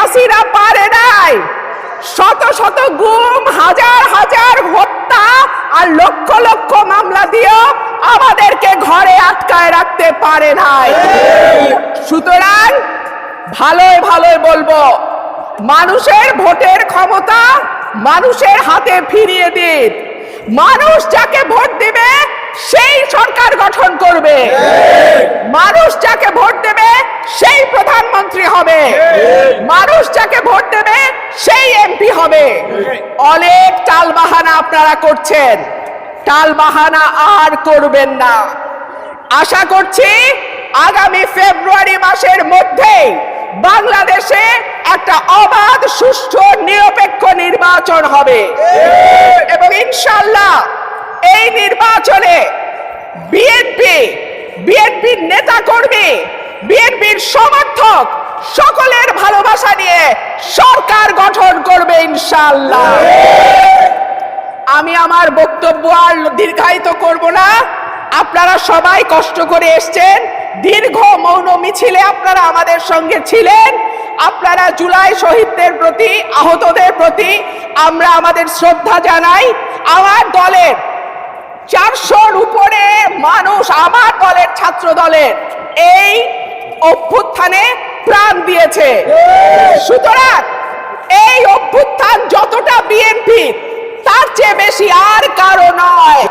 হাসিনা পারে নাই শত শত গুম, হাজার হাজার হত্যা আর লক্ষ লক্ষ মামলা দিয়েও আমাদেরকে ঘরে আটকায় রাখতে পারে নাই। সুতরাং ভালোই ভালোই বলবো, মানুষের ভোটের ক্ষমতা মানুষের হাতে ফিরিয়ে দিন। মানুষ যাকে ভোট দিবে সেই সরকার গঠন করবে, মানুষ যাকে ভোট দেবে সেই প্রধানমন্ত্রী হবে, মানুষ যাকে ভোট দেবে সেই এমপি হবে। অনেক টালবাহানা আপনারা করছেন, টালবাহানা আর করবেন না। আশা করছি আগামী ফেব্রুয়ারি মাসের মধ্যেই বাংলাদেশে একটা অবাধ, সুষ্ঠু, নিরপেক্ষ নির্বাচন হবে এবং ইনশাআল্লাহ এই নির্বাচনে বিএনপির নেতা কর্মী, বিএনপির সমর্থক সকলের ভালোবাসা নিয়ে সরকার গঠন করবে ইনশাআল্লাহ। আমি আমার বক্তব্য আর দীর্ঘায়িত করব না। আপনারা সবাই কষ্ট করে এসেছেন, দীর্ঘ মৌন মিছিলে আপনারা আমাদের সঙ্গে ছিলেন। আপনারা জুলাই শহীদদের প্রতি, আহতদের প্রতি আমরা আমাদের শ্রদ্ধা জানাই। আমার দলের 400-র উপরে মানুষ আমার দলের, ছাত্র দলের এই অভ্যুত্থানে প্রাণ দিয়েছে। সুতরাং এই অভ্যুত্থান যতটা বিএনপি, তার চেয়ে বেশি আর কারো নয়।